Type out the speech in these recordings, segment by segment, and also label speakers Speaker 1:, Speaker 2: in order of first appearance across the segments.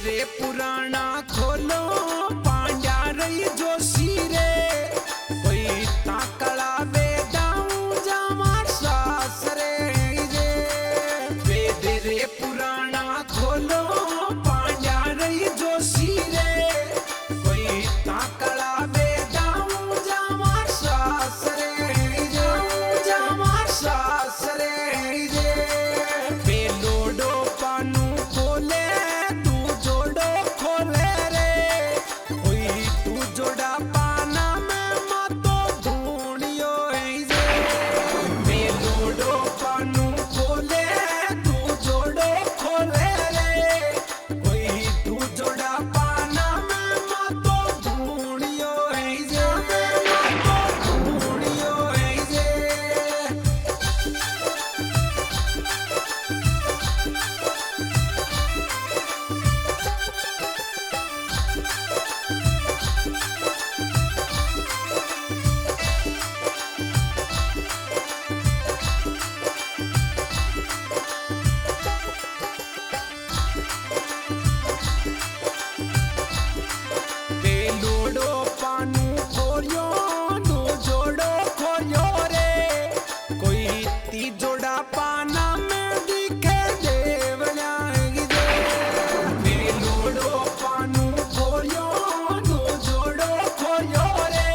Speaker 1: रे पुराना खोलो पांड्या रही जोशी रे कोई ताकड़ा बेदाऊ जामा सासरे जे वेद रे पुराना खोलो पांड्या रही जोशी रे कोई ताकड़ा बेदाऊ जामा सासरे जे जामा सासरे जे पेलोडो पानू खोले जोड़ा पाना में मतो ढूंढियो जे मेलोडो पानू खोले तू जोड़ो खोले रे कोई तू जोड़ा पाना में मतो ढूंढियो जे मतो ढूंढियो जे जोड़ा पाना में दिखे देवला गे मेलोडो पानू खोयो दो जोड़ो खोयो रे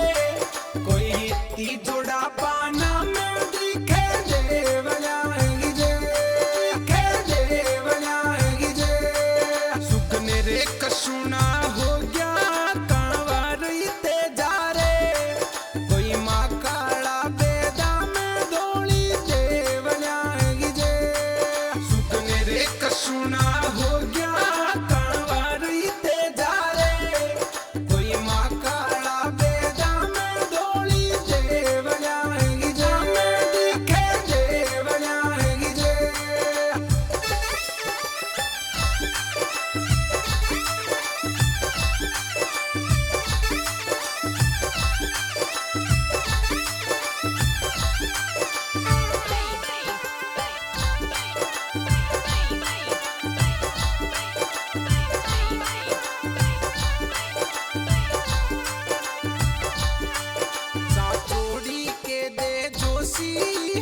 Speaker 1: कोई ती जोड़ा पाना में दिखे देवला गे सुखने रे कशुना हो गया कांवर ते जा रे कोई माँ काला बेदा में धोली सुना हो गया कांवर ते जा रे कोई माँ काला बेदा में धोली देवला गे में दिखे देवला गे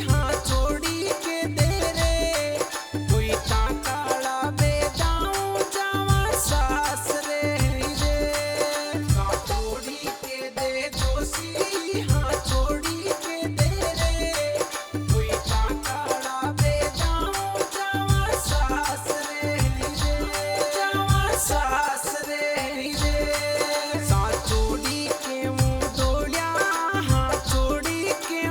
Speaker 1: हाँ छोड़ी के दे रे कोई ताकाला बेदाऊ जावा सास रे छोड़ी के दे जोशी हाँ छोड़ी के दे रे कोई ताकाला बेदाऊ जावा सास रे जावा सास रे छोड़ी के मुँह डोलिया हाँ छोड़ी के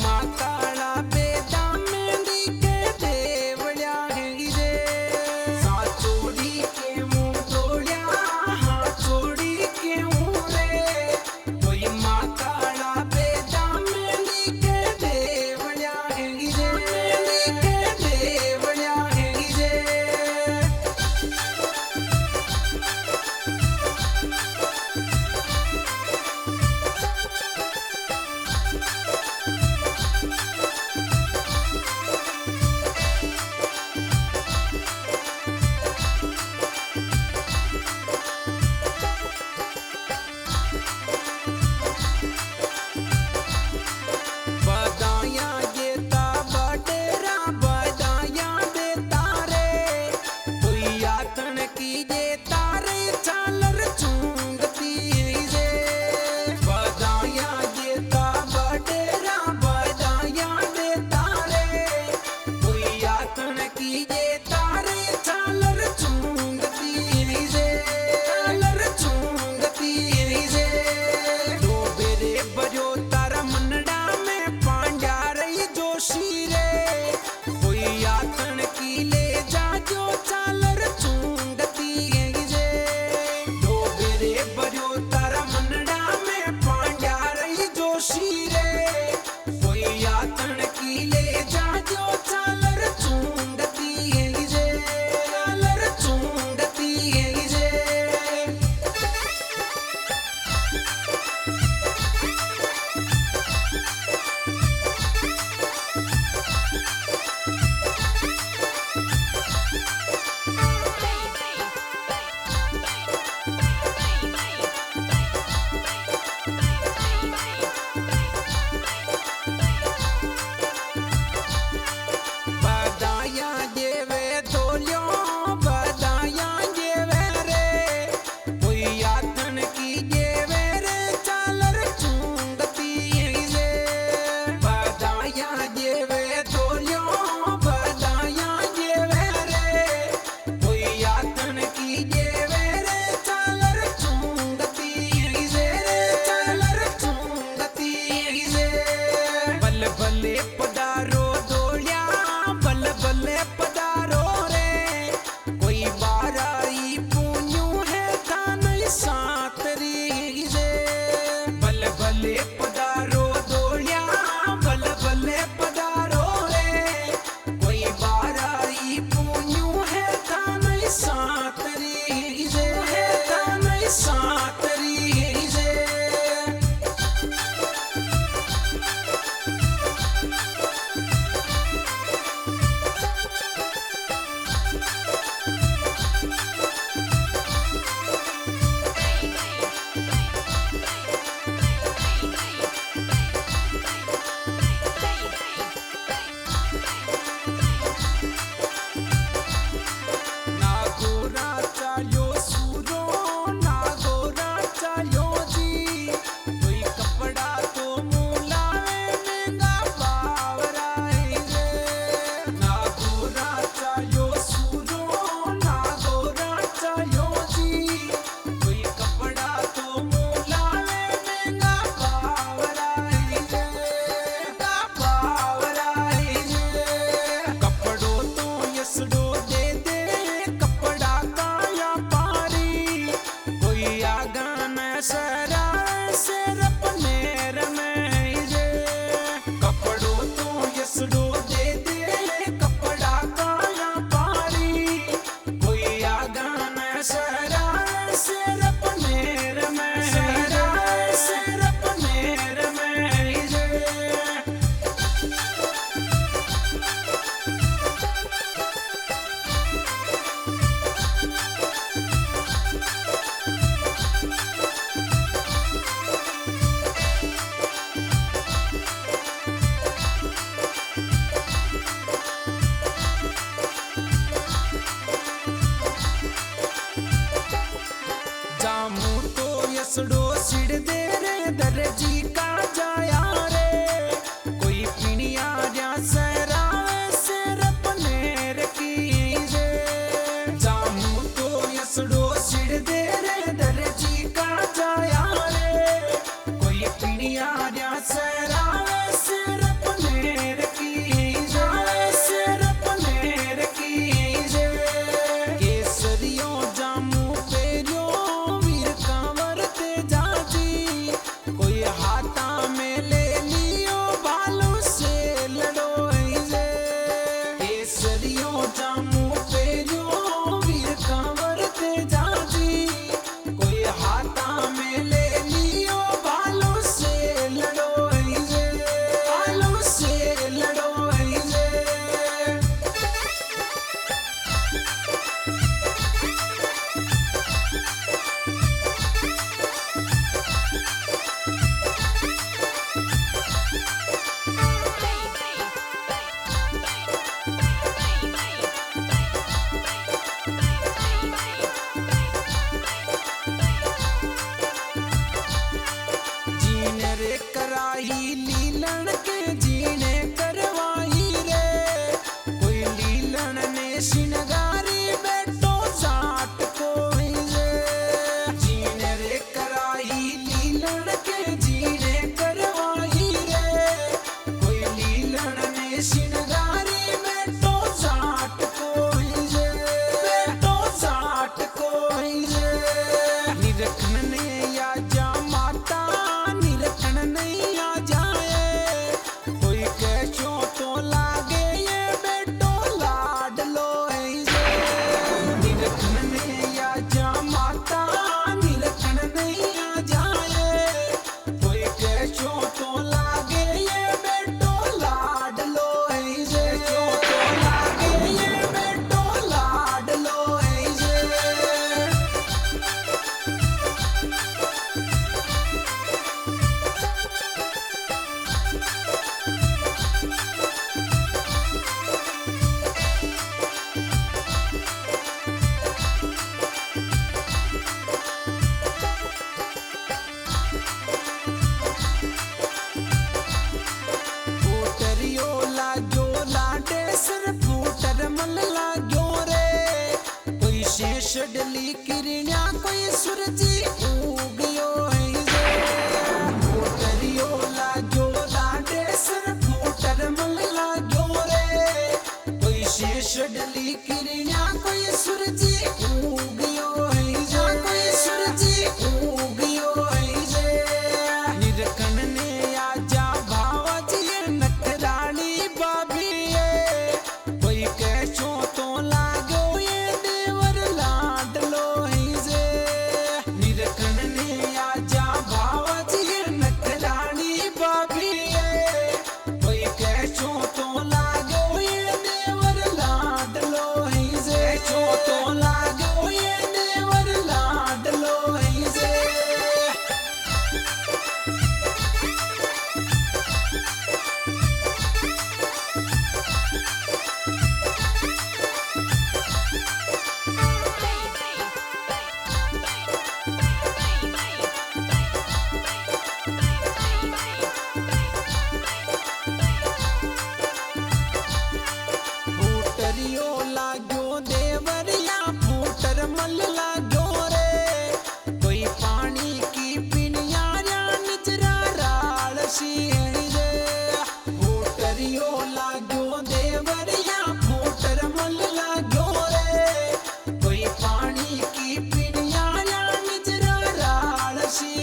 Speaker 1: माँ काला बेदा में दिखे देवला गे छोड़ी के मुँह डोलिया हाँ छोड़ी के रे कोई माँ काला बेदा में दिखे देवला गे दिखे देवला गे कोई यातन की ले जा जो चालर चूंगती यसड़ो सिड़ दे रे दर्जी का जाया रे कोई पिनिया जा सरावे सिर पनेर की रे जामू तो यसड़ो सिड़ दे रे दर्जी का जाया रे कोई पिनिया जा सरावे सिर पनेर की रे सिर पनेर की रे केसरियों जामू पेरियो वीर कांवर ते जाजी कोई हाथा में ले लियो बालों से लड़ो रे केसरियों जामू पेरियो वीर कांवर ते जाजी कोई हाथा में ले लियो बालों से लड़ो रे बालों से लड़ो रे जीने रे कराई लीलन के जीने करवाई रे कोई लीलन ने शिनगारी बैठो साठ कोई रे जीने रे कराई लीलन के जीने करवाई रे कोई लीलन ने शिनगारी बैठो साठ कोई रे बैठो साठ कोई रे निरखन ने या जा माता निरखन नहीं आ जाए कोई कैचो तो लागे ये बेटो लाड लो निरखन ने या जा माता निरखन नहीं आ जाए कोई कैचो तो लागे ये बेटो लाड लो कैचो तो लागे ये बेटो लाड लो फूटरियो लागो लाडे सिर फूटर मल लागो रे कोई शेष डली किरण्या कोई सूरजी उगयो रे फूटरियो लागो लाडे सिर फूटर मल लागो रे कोई शेष डली किरण्या कोई सूरजी उगयो रे कोई सूरजी उगयो रे निरखन ने आजा भावजी नखराली बाबी कोई कैचो तो लागो ये देवर लाड लो रे निरखन ने आजा भावजी नखराली बाबी कोई कैचो तो लागो ये देवर लाड लो रे कैचो तो लागो ये देवर लाड लो रे फूटरियो लागो देवरिया फूटर मल लागो रे कोई पानी की पिनिया निजरा राल सी रे फूटरियो लागो देवरिया फूटर मल लागो रे कोई पानी की पिनिया निजरा राल सी